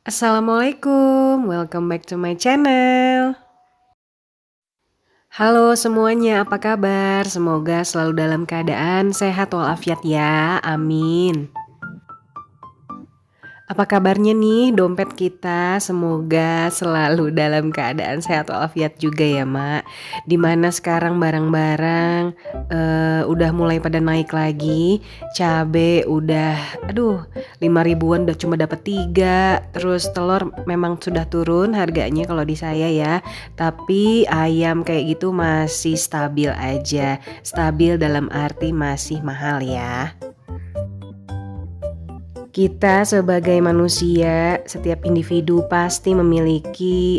Assalamualaikum, welcome back to my channel. Halo semuanya, apa kabar? Semoga selalu dalam keadaan sehat walafiat ya, amin. Apa kabarnya nih dompet kita? Semoga selalu dalam keadaan sehat walafiat juga ya Mak. Dimana sekarang barang-barang udah mulai pada naik lagi. Cabe udah 5 ribuan udah cuma dapat 3. Terus telur memang sudah turun harganya kalau di saya ya. Tapi ayam kayak gitu masih stabil aja. Stabil dalam arti masih mahal ya. Kita sebagai manusia, setiap individu pasti memiliki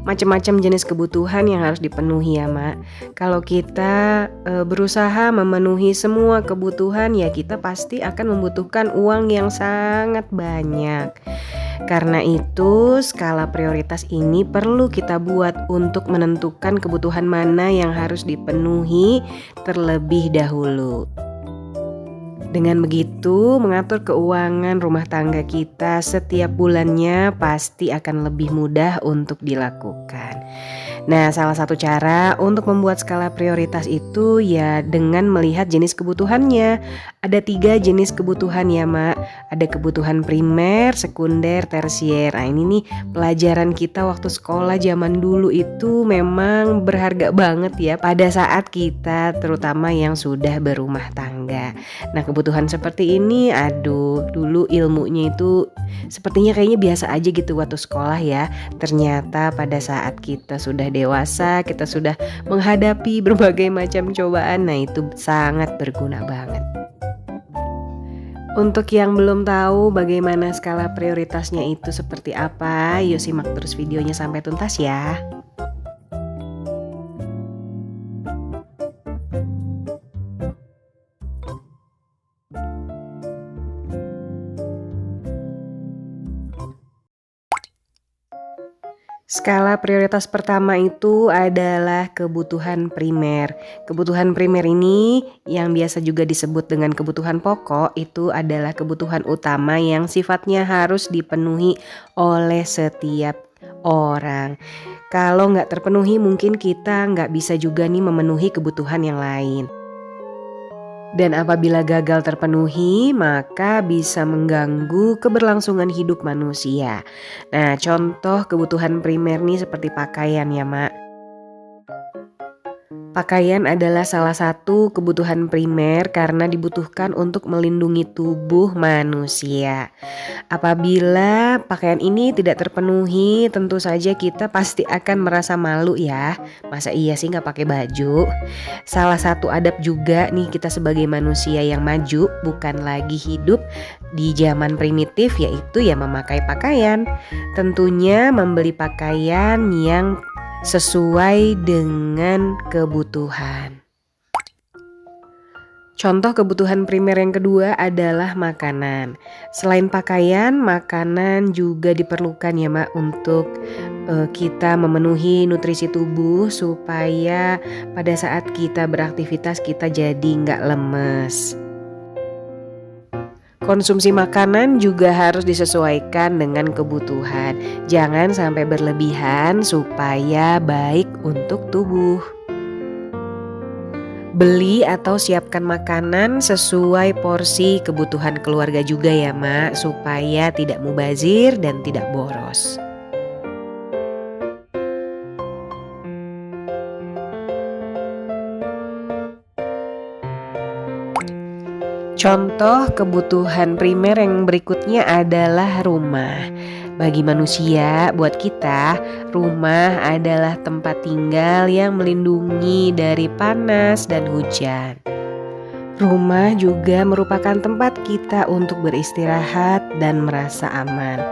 macam-macam jenis kebutuhan yang harus dipenuhi ya Mak. Kalau kita berusaha memenuhi semua kebutuhan ya kita pasti akan membutuhkan uang yang sangat banyak. Karena itu skala prioritas ini perlu kita buat untuk menentukan kebutuhan mana yang harus dipenuhi terlebih dahulu. Dengan begitu, mengatur keuangan rumah tangga kita setiap bulannya pasti akan lebih mudah untuk dilakukan. Nah, salah satu cara untuk membuat skala prioritas itu ya dengan melihat jenis kebutuhannya. Ada 3 jenis kebutuhan ya Mak. Ada kebutuhan primer, sekunder, tersier. Nah ini nih pelajaran kita waktu sekolah zaman dulu itu memang berharga banget ya pada saat kita terutama yang sudah berumah tangga. Nah kebutuhan seperti ini dulu ilmunya itu sepertinya kayaknya biasa aja gitu waktu sekolah ya. Ternyata pada saat kita sudah dewasa, kita sudah menghadapi berbagai macam cobaan, nah itu sangat berguna banget. Untuk yang belum tahu bagaimana skala prioritasnya itu seperti apa, yuk simak terus videonya sampai tuntas ya. Skala prioritas pertama itu adalah kebutuhan primer. Kebutuhan primer ini yang biasa juga disebut dengan kebutuhan pokok itu adalah kebutuhan utama yang sifatnya harus dipenuhi oleh setiap orang. Kalau nggak terpenuhi mungkin kita nggak bisa juga nih memenuhi kebutuhan yang lain. Dan apabila gagal terpenuhi, maka bisa mengganggu keberlangsungan hidup manusia. Nah, contoh kebutuhan primer nih seperti pakaian ya, Mak. Pakaian adalah salah satu kebutuhan primer karena dibutuhkan untuk melindungi tubuh manusia. Apabila pakaian ini tidak terpenuhi, tentu saja kita pasti akan merasa malu ya. Masa iya sih nggak pakai baju? Salah satu adab juga nih kita sebagai manusia yang maju, bukan lagi hidup di zaman primitif yaitu ya memakai pakaian. Tentunya membeli pakaian yang sesuai dengan kebutuhan. Contoh kebutuhan primer yang kedua adalah makanan. Selain pakaian, makanan juga diperlukan ya Mak untuk kita memenuhi nutrisi tubuh supaya pada saat kita beraktivitas kita jadi nggak lemes. Konsumsi makanan juga harus disesuaikan dengan kebutuhan. Jangan sampai berlebihan supaya baik untuk tubuh. Beli atau siapkan makanan sesuai porsi kebutuhan keluarga juga ya Mak, supaya tidak mubazir dan tidak boros. Contoh kebutuhan primer yang berikutnya adalah rumah. Bagi manusia, buat kita, rumah adalah tempat tinggal yang melindungi dari panas dan hujan. Rumah juga merupakan tempat kita untuk beristirahat dan merasa aman.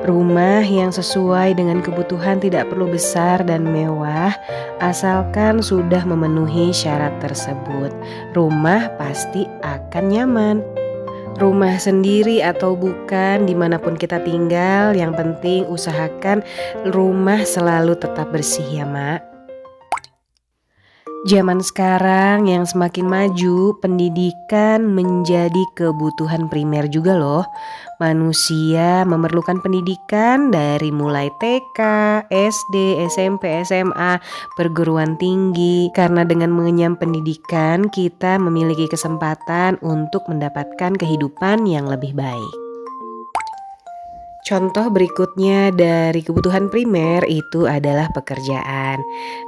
Rumah yang sesuai dengan kebutuhan tidak perlu besar dan mewah, asalkan sudah memenuhi syarat tersebut. Rumah pasti akan nyaman. Rumah sendiri atau bukan, dimanapun kita tinggal, yang penting usahakan rumah selalu tetap bersih ya Mak. Zaman sekarang yang semakin maju, pendidikan menjadi kebutuhan primer juga loh. Manusia memerlukan pendidikan dari mulai TK, SD, SMP, SMA, perguruan tinggi. Karena dengan mengenyam pendidikan, kita memiliki kesempatan untuk mendapatkan kehidupan yang lebih baik. Contoh berikutnya dari kebutuhan primer itu adalah pekerjaan.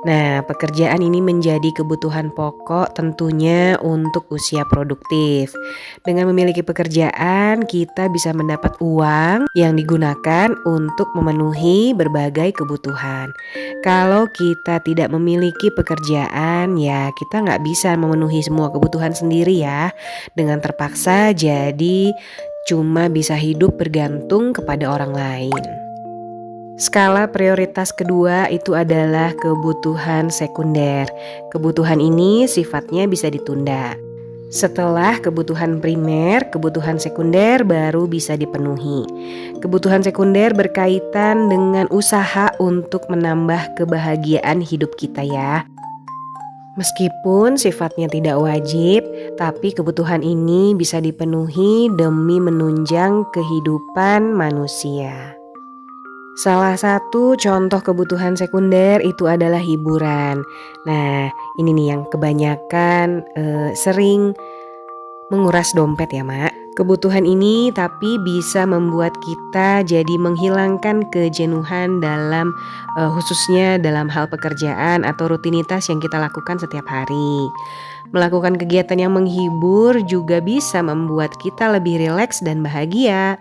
Nah, pekerjaan ini menjadi kebutuhan pokok tentunya untuk usia produktif. Dengan memiliki pekerjaan, kita bisa mendapat uang yang digunakan untuk memenuhi berbagai kebutuhan. Kalau kita tidak memiliki pekerjaan, ya kita nggak bisa memenuhi semua kebutuhan sendiri ya. Dengan terpaksa jadi cuma bisa hidup bergantung kepada orang lain. Skala prioritas kedua itu adalah kebutuhan sekunder. Kebutuhan ini sifatnya bisa ditunda. Setelah kebutuhan primer, kebutuhan sekunder baru bisa dipenuhi. Kebutuhan sekunder berkaitan dengan usaha untuk menambah kebahagiaan hidup kita ya. Meskipun sifatnya tidak wajib, tapi kebutuhan ini bisa dipenuhi demi menunjang kehidupan manusia. Salah satu contoh kebutuhan sekunder itu adalah hiburan. Nah, ini nih yang kebanyakan sering menguras dompet ya, Mak. Kebutuhan ini tapi bisa membuat kita jadi menghilangkan kejenuhan dalam khususnya dalam hal pekerjaan atau rutinitas yang kita lakukan setiap hari. Melakukan kegiatan yang menghibur juga bisa membuat kita lebih rileks dan bahagia.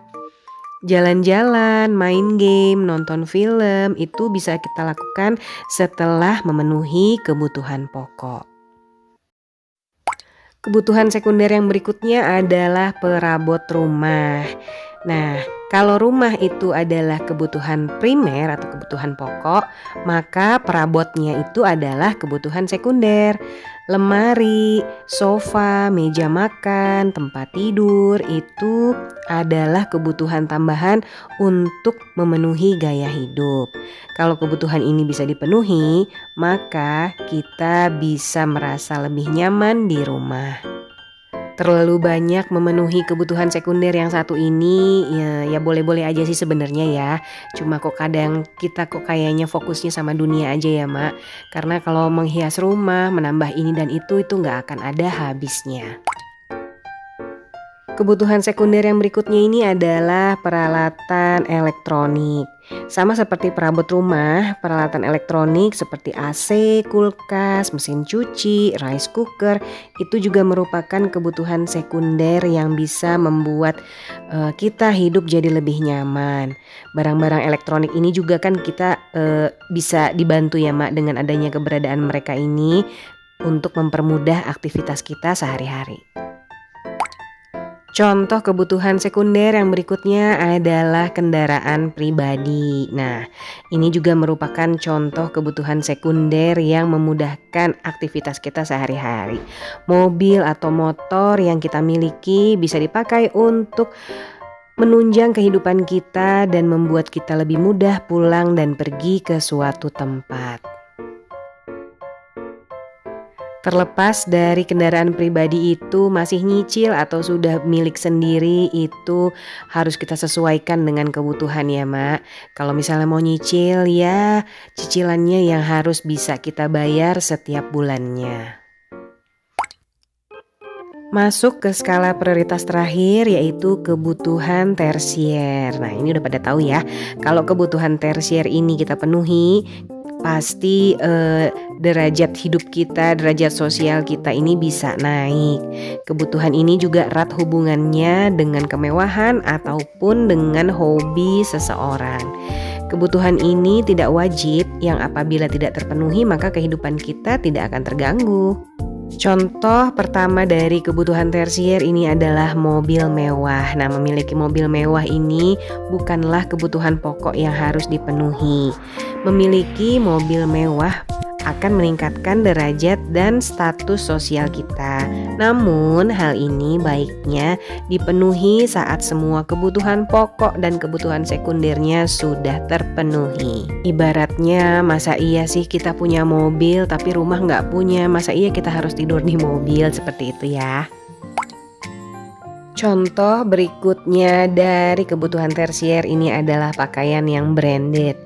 Jalan-jalan, main game, nonton film itu bisa kita lakukan setelah memenuhi kebutuhan pokok. Kebutuhan sekunder yang berikutnya adalah perabot rumah. Nah, kalau rumah itu adalah kebutuhan primer atau kebutuhan pokok, maka perabotnya itu adalah kebutuhan sekunder. Lemari, sofa, meja makan, tempat tidur itu adalah kebutuhan tambahan untuk memenuhi gaya hidup. Kalau kebutuhan ini bisa dipenuhi, maka kita bisa merasa lebih nyaman di rumah. Terlalu banyak memenuhi kebutuhan sekunder yang satu ini ya boleh-boleh aja sih sebenarnya ya. Cuma kok kadang kita kok kayaknya fokusnya sama dunia aja ya, Mak. Karena kalau menghias rumah, menambah ini dan itu nggak akan ada habisnya. Kebutuhan sekunder yang berikutnya ini adalah peralatan elektronik. Sama seperti perabot rumah, peralatan elektronik seperti AC, kulkas, mesin cuci, rice cooker itu juga merupakan kebutuhan sekunder yang bisa membuat kita hidup jadi lebih nyaman. Barang-barang elektronik ini juga kan kita bisa dibantu ya, Mak, dengan adanya keberadaan mereka ini untuk mempermudah aktivitas kita sehari-hari. Contoh kebutuhan sekunder yang berikutnya adalah kendaraan pribadi. Nah, ini juga merupakan contoh kebutuhan sekunder yang memudahkan aktivitas kita sehari-hari. Mobil atau motor yang kita miliki bisa dipakai untuk menunjang kehidupan kita dan membuat kita lebih mudah pulang dan pergi ke suatu tempat. Terlepas dari kendaraan pribadi itu masih nyicil atau sudah milik sendiri, itu harus kita sesuaikan dengan kebutuhan ya, Mak. Kalau misalnya mau nyicil ya cicilannya yang harus bisa kita bayar setiap bulannya. Masuk ke skala prioritas terakhir yaitu kebutuhan tersier. Nah, ini udah pada tahu ya. Kalau kebutuhan tersier ini kita penuhi, pasti derajat hidup kita, derajat sosial kita ini bisa naik. Kebutuhan ini juga erat hubungannya dengan kemewahan ataupun dengan hobi seseorang. Kebutuhan ini tidak wajib, yang apabila tidak terpenuhi maka kehidupan kita tidak akan terganggu. Contoh pertama dari kebutuhan tersier ini adalah mobil mewah. Nah, memiliki mobil mewah ini bukanlah kebutuhan pokok yang harus dipenuhi. Memiliki mobil mewah akan meningkatkan derajat dan status sosial kita. Namun hal ini baiknya dipenuhi saat semua kebutuhan pokok dan kebutuhan sekundernya sudah terpenuhi. Ibaratnya, masa iya sih kita punya mobil tapi rumah nggak punya, masa iya kita harus tidur di mobil, seperti itu ya. Contoh berikutnya dari kebutuhan tersier ini adalah pakaian yang branded.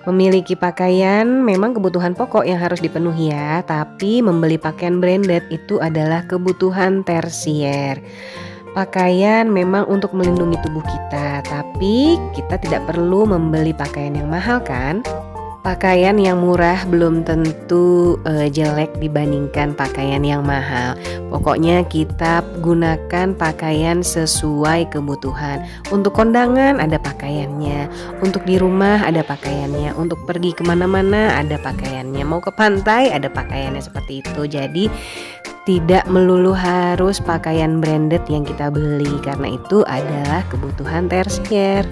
Memiliki pakaian memang kebutuhan pokok yang harus dipenuhi ya, tapi membeli pakaian branded itu adalah kebutuhan tersier. Pakaian memang untuk melindungi tubuh kita, tapi kita tidak perlu membeli pakaian yang mahal kan? Pakaian yang murah belum tentu jelek dibandingkan pakaian yang mahal. Pokoknya kita gunakan pakaian sesuai kebutuhan. Untuk kondangan ada pakaiannya, untuk di rumah ada pakaiannya, untuk pergi kemana-mana ada pakaiannya, mau ke pantai ada pakaiannya, seperti itu. Jadi tidak melulu harus pakaian branded yang kita beli, karena itu adalah kebutuhan tersier.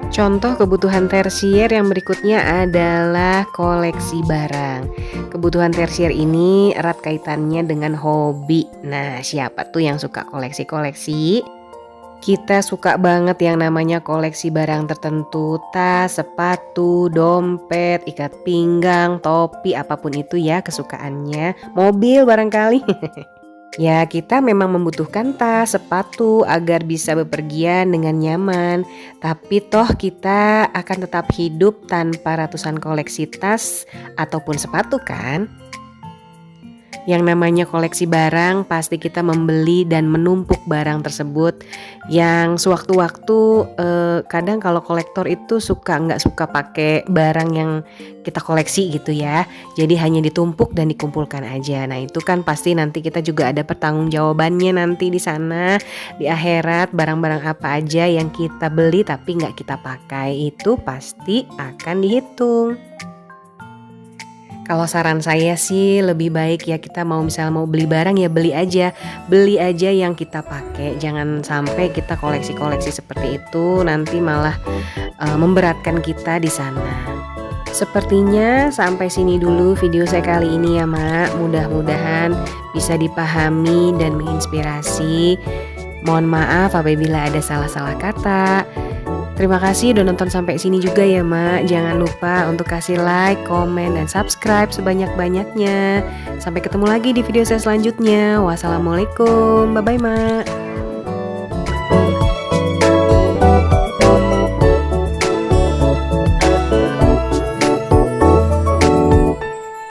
Contoh kebutuhan tersier yang berikutnya adalah koleksi barang. Kebutuhan tersier ini erat kaitannya dengan hobi. Nah, siapa tuh yang suka koleksi-koleksi? Kita suka banget yang namanya koleksi barang tertentu, tas, sepatu, dompet, ikat pinggang, topi, apapun itu ya kesukaannya. Mobil barangkali. Ya, kita memang membutuhkan tas, sepatu agar bisa bepergian dengan nyaman. Tapi toh kita akan tetap hidup tanpa ratusan koleksi tas ataupun sepatu kan? Yang namanya koleksi barang pasti kita membeli dan menumpuk barang tersebut yang sewaktu-waktu kadang kalau kolektor itu nggak suka pakai barang yang kita koleksi gitu ya. Jadi hanya ditumpuk dan dikumpulkan aja. Nah itu kan pasti nanti kita juga ada pertanggungjawabannya nanti di sana di akhirat, barang-barang apa aja yang kita beli tapi nggak kita pakai itu pasti akan dihitung. Kalau saran saya sih lebih baik ya kita mau beli barang ya beli aja yang kita pakai. Jangan sampai kita koleksi-koleksi seperti itu nanti malah memberatkan kita di sana. Sepertinya sampai sini dulu video saya kali ini ya Mak. Mudah-mudahan bisa dipahami dan menginspirasi. Mohon maaf apabila ada salah-salah kata. Terima kasih udah nonton sampai sini juga ya Mak. Jangan lupa untuk kasih like, komen, dan subscribe sebanyak-banyaknya. Sampai ketemu lagi di video saya selanjutnya. Wassalamualaikum. Bye-bye Mak.